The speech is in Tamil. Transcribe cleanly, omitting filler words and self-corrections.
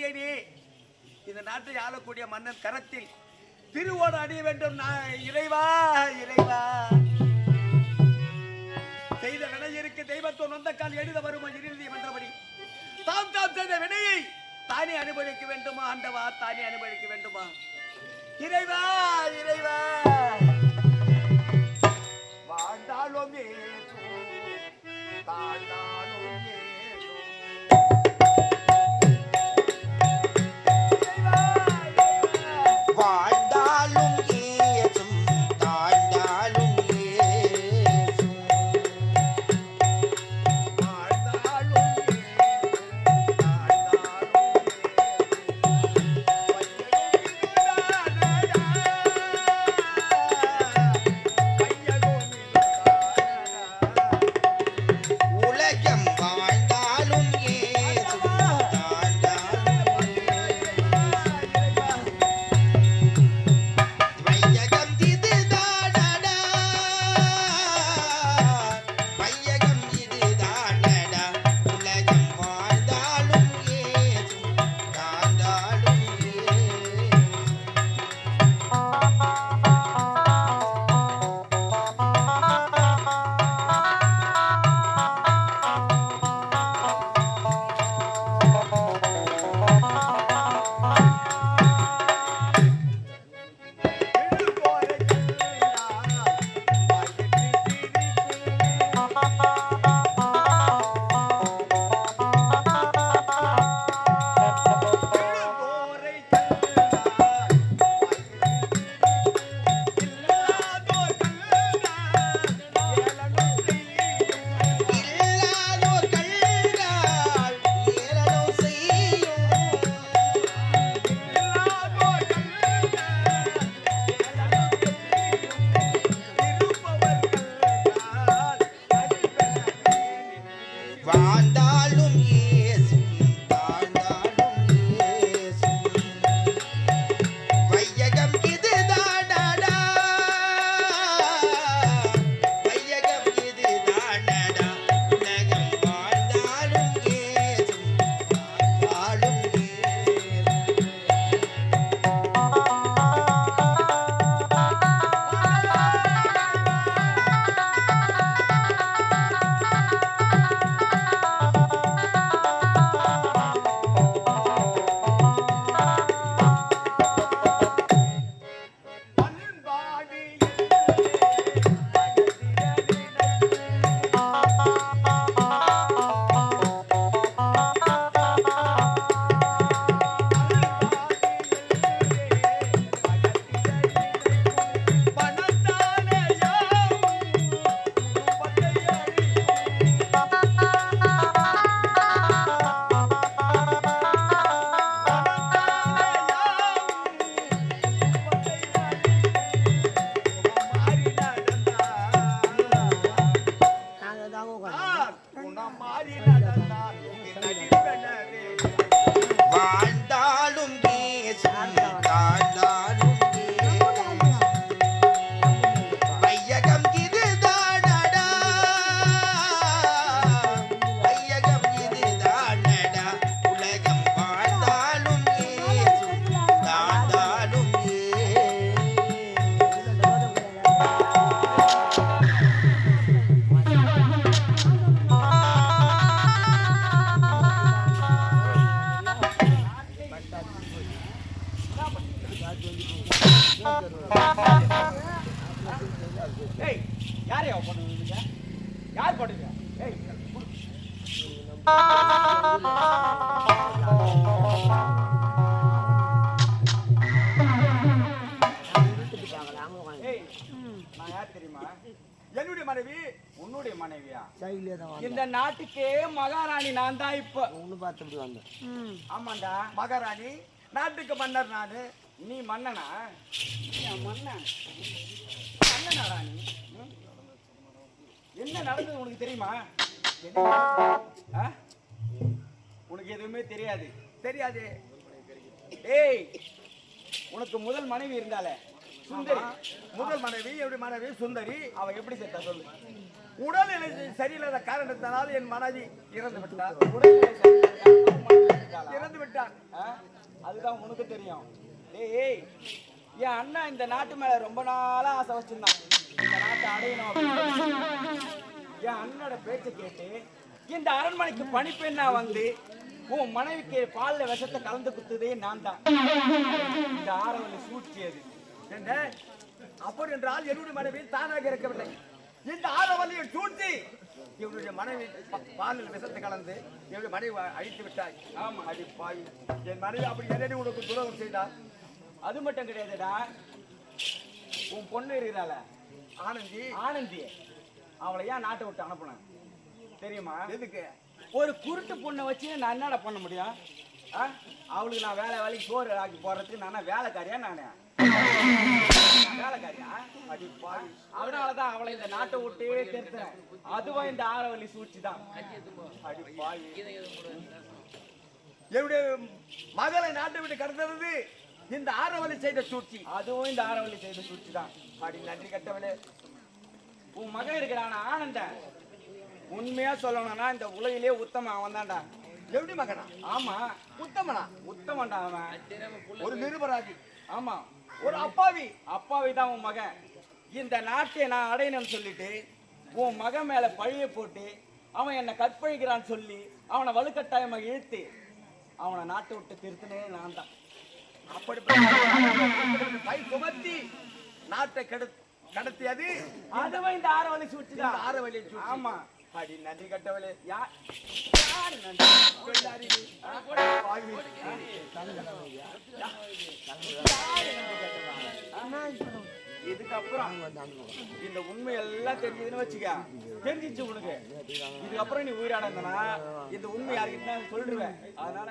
தேவி இந்த நாட்டை ஆளக்கூடிய மன்னன் கரத்தில் திருவோடு அணிய வேண்டும். இறைவா இறைவா செய்த வினையிற்கு தெய்வத்தோ நொந்த கால் எழுத வருமா இறுதி என்றபடி தாம் தாம் செய்த வினையை தானே அனுபவிக்க வேண்டுமா ஆண்டவா, தானே அனுபவிக்க வேண்டுமா? இறைவா இறைவா வாழ்ந்தாலும் ஏதோ தாழ்ந்தாலும் ஏதோ வாழ்ந்தாலும் ஏசும் தாழ்ந்தாலும் ஏசும் வாழ்ந்தாலும் உலகம் வாழ்ந்தாலும் ஏசும் தாழ்ந்தாலும் வையகம் இதுதானடா, வையகம் இதுதானடா, உலகம் வாழ்ந்தாலும் ஏசும் தாழ்ந்தாலும் ஏசும் இல்லாதோர் கண்டால் ஏளனம் செய்யும் வாழ்ந்தாலும் ஏசும் தாழ்ந்தாலும் ஏசும் வையகம் இதுதானடா, வையகம் இதுதானடா, உலகம் வாழ்ந்தாலும் ஏசும் தாழ்ந்தாலும் ஏசும் வாழ்ந்தாலும் ஏசும் தாழ்ந்தாலும் ஏசும் வையகம் இதுதானடா, வையகம் இதுதானடா, உலகம் வாழ்ந்தாலும் ஏசும் தாழ்ந்தாலும் ஏசும் யாரையா பண்ணுவீங்க? யார் பண்ணுங்க? நான் யார் தெரியுமா? என்னுடைய மனைவி உன்னுடைய மனைவியா? இந்த நாட்டுக்கே மகாராணி நான் தான். இப்ப ஒண்ணு பார்த்து வந்தேன். ஆமாண்டா, மகாராணி. நாட்டுக்கு மன்னர் நானு. நீ மன்னனா? மன்னன் மன்னனா ராணி? என்ன நடந்தது உனக்கு தெரியுமா? உனக்கு எதுவுமே தெரியாது. தெரியாது. ஏய், உனக்கு முதல் மனைவி இருந்தாலே சுந்தரி. முதல் மனைவி என்னுடைய மனைவி சுந்தரி. அவ எப்படி செத்தா சொல்லு? உடல்நிலை சரியில்லாத காரணத்தினால் என் மனைவி இறந்து விட்டார். இறந்து விட்டார். அதுதான் உனக்கு தெரியும். டேய், என் அண்ணா இந்த நாட்டு மேல ரொம்ப நாளா ஆசை வச்சிருந்தான். இந்த நாட்டை அடையணும் அப்படின்னு. என் அண்ணனோட பேச்சை கேட்டு இந்த அரண்மனைக்கு பணிப்பெண்ணா வந்து உன் மனைவிக்கு பால்ல விஷத்தை கலந்து குத்துதே நான் தான். இந்த ஆரவல்லி சூழ்ச்சியது என்ன? அப்படி என்றால் என்னுடைய மனைவி தானாக இருக்கவில்லை. இந்த ஆரவல்லியை சூழ்ச்சி என்னுடைய மனைவி பாலில் விஷத்தை கலந்து என்னுடைய மனைவி அழித்து விட்டாய். ஆமா, அடி பாய், என் மனைவி அப்படி என்னடி உனக்கு துரோகம் செய்தார்? அது மட்டும் கிடையாதுடா, உன் பொண்ணு இருக்கிறாள ஆனந்தி, அவளை ஏன் நாட்டை விட்டு அனுப்புனேன் தெரியுமா? எதுக்கு? ஒரு குருட்டு பொண்ணை வச்சு நான் என்னடா பண்ண முடியும்? அவளுக்கு நான் வேலைக்கு சோறு ஆக்கி போடுறதுக்கு நானே வேலைக்காரியா? நானே வேலைக்காரியா? அடி பாவி, அதனாலதான் அவளை இந்த நாட்டை விட்டே தெரிஞ்சுறேன். அதுவும் இந்த ஆரவல்லி சூழ்ச்சி தான். அடி பாவி, என்னுடைய மகளை நாட்டை விட்டு கடத்துறது இந்த ஆரவல்லி செய்த சூழ்ச்சி. அதுவும் இந்த ஆரவல்லி செய்த சூழ்ச்சி தான். அடி நன்றி கட்டவளே. உன் மகன் இருக்கிறான் ஆனந்த, உண்மையா சொல்லணும்னா இந்த உலகிலே உத்தமன் அவன் தான்டா. எப்படி மகனா? ஆமா, உத்தமனா? உத்தமன்டா அவன். ஒரு நிருபராதி. ஆமா, ஒரு அப்பாவி தான் உன் மகன். இந்த நாட்டை நான் அடையணும்னு சொல்லிட்டு உன் மகன் மேல பழிய போட்டு அவன் என்னை கற்பழிக்கிறான்னு சொல்லி அவனை வலுக்கட்டாயமாக இழுத்து அவனை நாட்டை விட்டு திருத்தினே நான் தான். அப்படி கை சுமத்தி நாட்டை கடத்தியது அதுவும் இந்த ஆரவல்லி சூழ்ச்சி தான். ஆரவல்லி சூழ்ச்சி. ஆமா, அடி நன்றி கட்டவளே. யாரு நன்றி? இதுக்கப்புறம் இந்த உண்மை எல்லாம் தெரிஞ்சதுன்னு வச்சுக்க, தெரிஞ்சிச்சு உனக்கு. இதுக்கப்புறம் நீ உயிராடனா இந்த உண்மை யாருக்கிட்ட சொல்லிடுவேன். அதனால